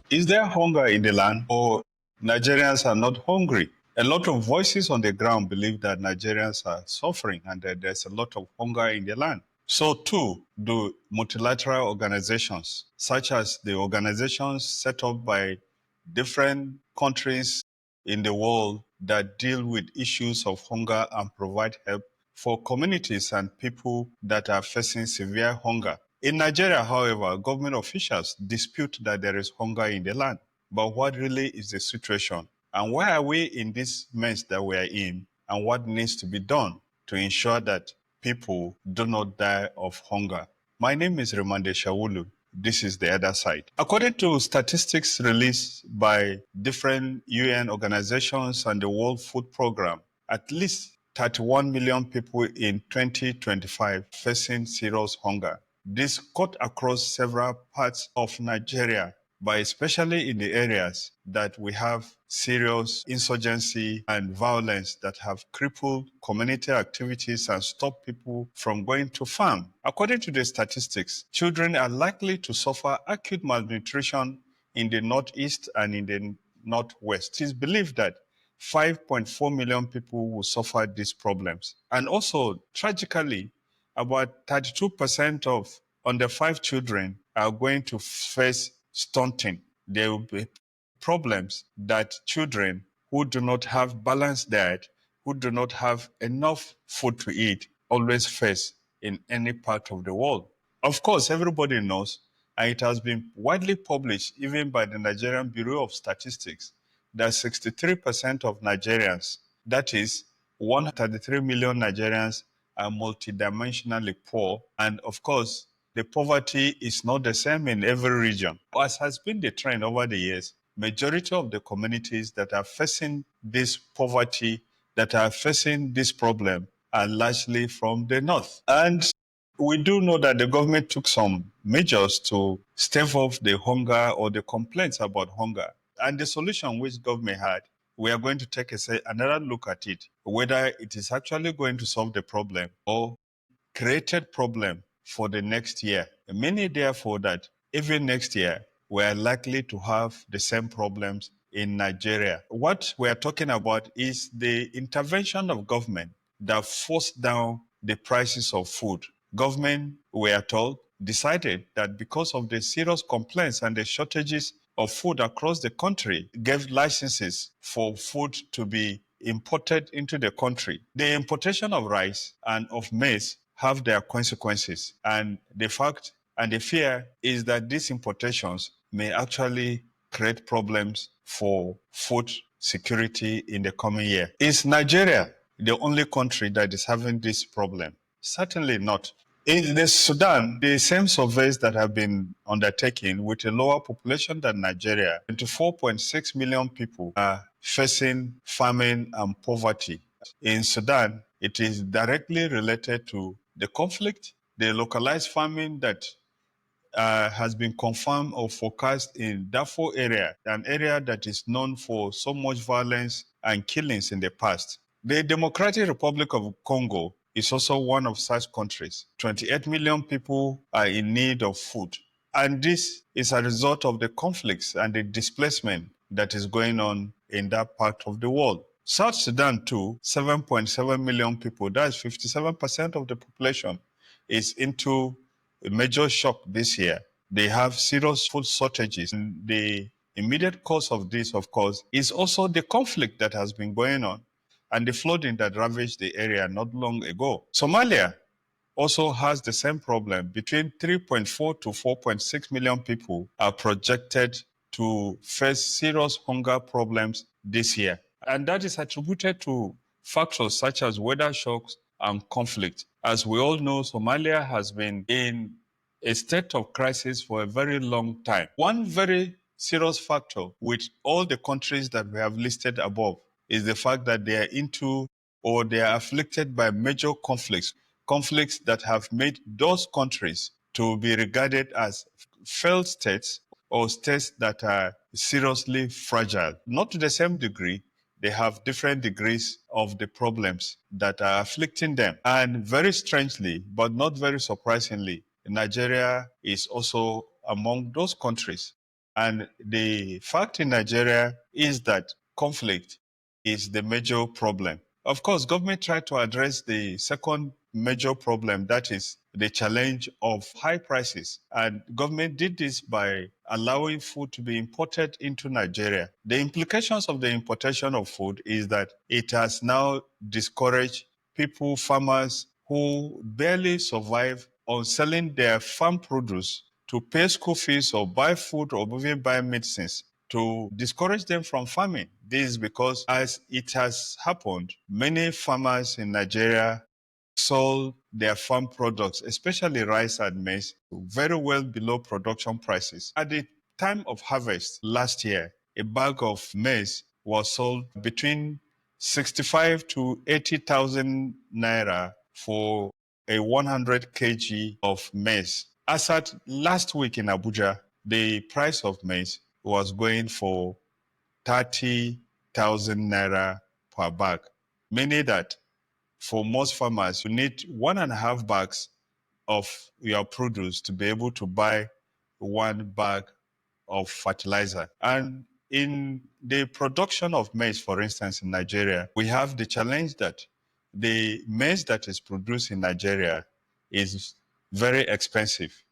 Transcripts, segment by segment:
Is there hunger in the land, or Nigerians are not hungry? A lot of voices on the ground believe that Nigerians are suffering and that there's a lot of hunger in the land. So too do multilateral organizations, such as the organizations set up by different countries in the world that deal with issues of hunger and provide help for communities and people that are facing severe hunger. In Nigeria, however, government officials dispute that there is hunger in the land. But what really is the situation? And why are we in this mess that we are in? And what needs to be done to ensure that people do not die of hunger? My name is Rimamnde Shawulu. This is the other side. According to statistics released by different UN organizations and the World Food Program, at least 31 million people in 2025 facing serious hunger. This cut across several parts of Nigeria, but especially in the areas that we have serious insurgency and violence that have crippled community activities and stopped people from going to farm. According to the statistics, children are likely to suffer acute malnutrition in the northeast and in the northwest. It is believed that 5.4 million people will suffer these problems. And also, tragically, about 32% of under 5 children are going to face stunting. There will be problems that children who do not have balanced diet, who do not have enough food to eat, always face in any part of the world. Of course, everybody knows, and it has been widely published even by the Nigerian Bureau of Statistics, that 63% of Nigerians, that is 133 million Nigerians, are multidimensionally poor. And of course, the poverty is not the same in every region. As has been the trend over the years, majority of the communities that are facing this poverty, that are facing this problem, are largely from the north. And we do know that the government took some measures to stave off the hunger or the complaints about hunger. And the solution which government had, we are going to take another look at it, whether it is actually going to solve the problem or created problem for the next year. Meaning, therefore, that even next year, we are likely to have the same problems in Nigeria. What we are talking about is the intervention of government that forced down the prices of food. Government, we are told, decided that because of the serious complaints and the shortages of food across the country, gave licenses for food to be imported into the country. The importation of rice and of maize have their consequences. And the fact and the fear is that these importations may actually create problems for food security in the coming year. Is Nigeria the only country that is having this problem? Certainly not. In the Sudan, the same surveys that have been undertaken with a lower population than Nigeria, 24.6 million people are facing famine and poverty. In Sudan, it is directly related to the conflict, the localized famine that has been confirmed or forecast in Darfur area, an area that is known for so much violence and killings in the past. The Democratic Republic of Congo is also one of such countries. 28 million people are in need of food. And this is a result of the conflicts and the displacement that is going on in that part of the world. South Sudan, too, 7.7 million people, that's 57% of the population, is into a major shock this year. They have serious food shortages. And the immediate cause of this, of course, is also the conflict that has been going on and the flooding that ravaged the area not long ago. Somalia also has the same problem. Between 3.4 to 4.6 million people are projected to face serious hunger problems this year. And that is attributed to factors such as weather shocks and conflict. As we all know, Somalia has been in a state of crisis for a very long time. One very serious factor with all the countries that we have listed above is the fact that they are into or they are afflicted by major conflicts that have made those countries to be regarded as failed states or states that are seriously fragile. Not to the same degree, they have different degrees of the problems that are afflicting them. And very strangely, but not very surprisingly, Nigeria is also among those countries. And the fact in Nigeria is that conflict is the major problem. Of course, government tried to address the second major problem, that is the challenge of high prices. And government did this by allowing food to be imported into Nigeria. The implications of the importation of food is that it has now discouraged people, farmers who barely survive on selling their farm produce to pay school fees or buy food or even buy medicines, to discourage them from farming. This is because, as it has happened, many farmers in Nigeria sold their farm products, especially rice and maize, very well below production prices. At the time of harvest last year, a bag of maize was sold between 65 to 80,000 naira for a 100 kg of maize. As at last week in Abuja, the price of maize was going for 30,000 naira per bag, meaning that for most farmers, you need 1.5 bags of your produce to be able to buy one bag of fertilizer. And in the production of maize, for instance, in Nigeria, we have the challenge that the maize that is produced in Nigeria is very expensive.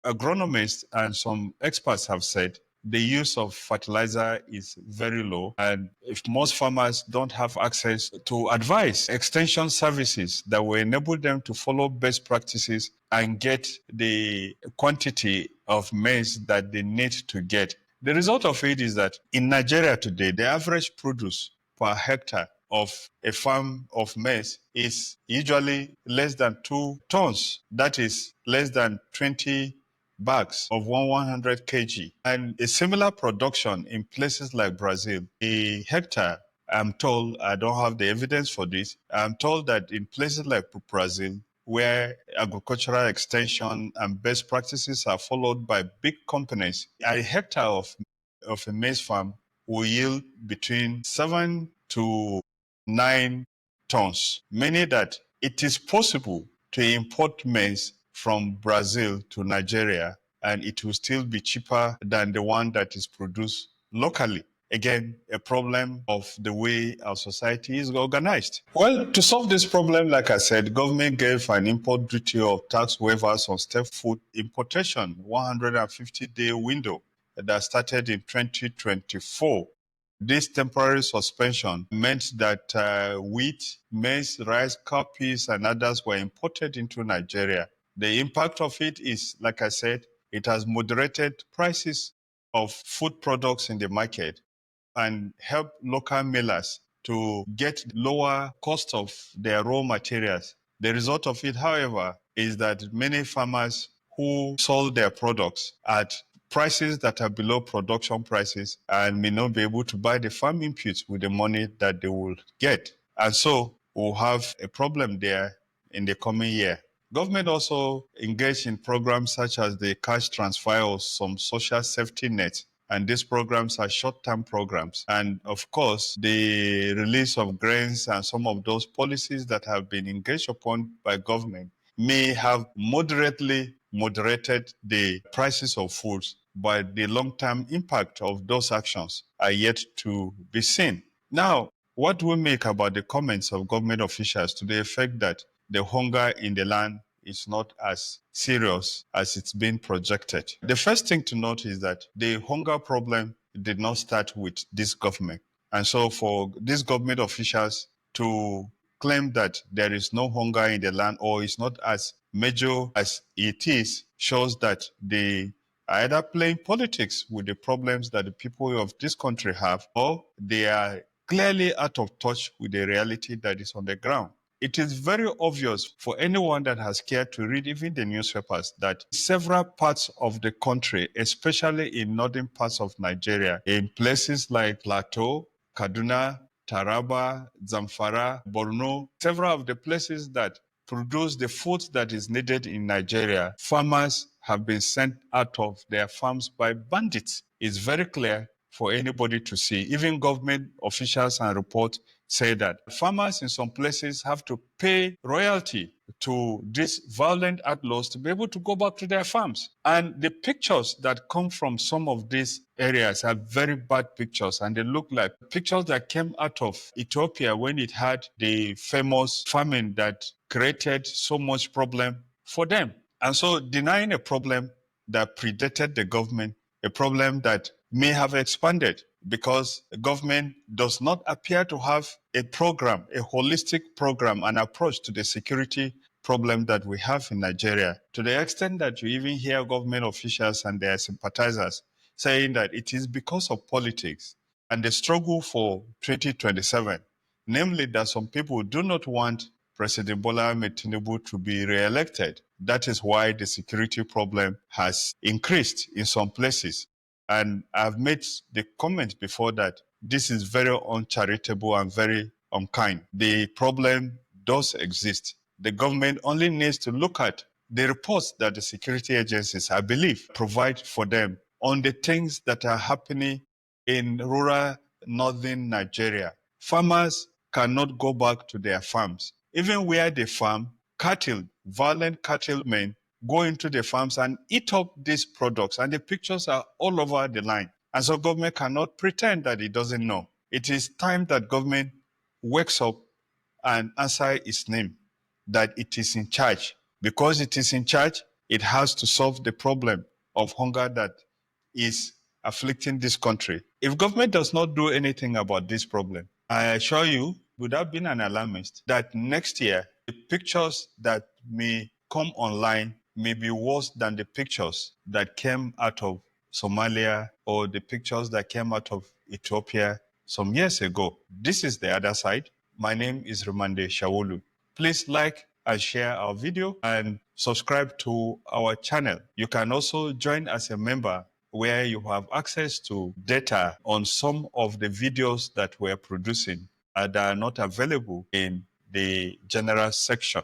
Agronomists and some experts have said the use of fertilizer is very low, and if most farmers don't have access to advice, extension services that will enable them to follow best practices and get the quantity of maize that they need to get. The result of it is that in Nigeria today, the average produce per hectare of a farm of maize is usually less than 2 tons. That is less than 20 bags of 100 kg. And a similar production in places like Brazil, a hectare, I'm told, I don't have the evidence for this, I'm told that in places like Brazil, where agricultural extension and best practices are followed by big companies, a hectare of a maize farm will yield between 7 to 9 tons, meaning that it is possible to import maize from Brazil to Nigeria, and it will still be cheaper than the one that is produced locally. Again, a problem of the way our society is organized. Well, to solve this problem, like I said, government gave an import duty of tax waivers on step food importation, 150-day window that started in 2024. This temporary suspension meant that wheat, maize, rice, cowpeas, and others were imported into Nigeria. The impact of it is, like I said, it has moderated prices of food products in the market and help local millers to get lower cost of their raw materials. The result of it, however, is that many farmers who sold their products at prices that are below production prices and may not be able to buy the farm inputs with the money that they will get. And so we'll have a problem there in the coming year. Government also engaged in programs such as the cash transfer or some social safety nets, and these programs are short-term programs. And of course, the release of grains and some of those policies that have been engaged upon by government may have moderately moderated the prices of foods, but the long-term impact of those actions are yet to be seen. Now, what do we make about the comments of government officials to the effect that the hunger in the land is not as serious as it's been projected? The first thing to note is that the hunger problem did not start with this government. And so for these government officials to claim that there is no hunger in the land or is not as major as it is shows that they are either playing politics with the problems that the people of this country have, or they are clearly out of touch with the reality that is on the ground. It is very obvious for anyone that has cared to read even the newspapers that several parts of the country, especially in northern parts of Nigeria, in places like Plateau, Kaduna, Taraba, Zamfara, Borno, several of the places that produce the food that is needed in Nigeria, farmers have been sent out of their farms by bandits. It's very clear for anybody to see. Even government officials and reports say that farmers in some places have to pay royalty to these violent outlaws to be able to go back to their farms. And the pictures that come from some of these areas are very bad pictures, and they look like pictures that came out of Ethiopia when it had the famous famine that created so much problem for them. And so denying a problem that predated the government, a problem that may have expanded because the government does not appear to have a program, a holistic program, an approach to the security problem that we have in Nigeria, to the extent that you even hear government officials and their sympathizers saying that it is because of politics and the struggle for 2027, namely that some people do not want President Bola Ahmed Tinubu to be re-elected. That is why the security problem has increased in some places. And I've made the comment before that this is very uncharitable and very unkind. The problem does exist. The government only needs to look at the reports that the security agencies, I believe, provide for them on the things that are happening in rural northern Nigeria. Farmers cannot go back to their farms. Even where they farm, cattle, violent cattlemen go into the farms and eat up these products, and the pictures are all over the line. And so government cannot pretend that it doesn't know. It is time that government wakes up and answer its name, that it is in charge. Because it is in charge, it has to solve the problem of hunger that is afflicting this country. If government does not do anything about this problem, I assure you, without being an alarmist, that next year, the pictures that may come online may be worse than the pictures that came out of Somalia or the pictures that came out of Ethiopia some years ago. This is the other side. My name is Rimamnde Shawulu. Please like and share our video and subscribe to our channel. You can also join as a member where you have access to data on some of the videos that we're producing that are not available in the general section.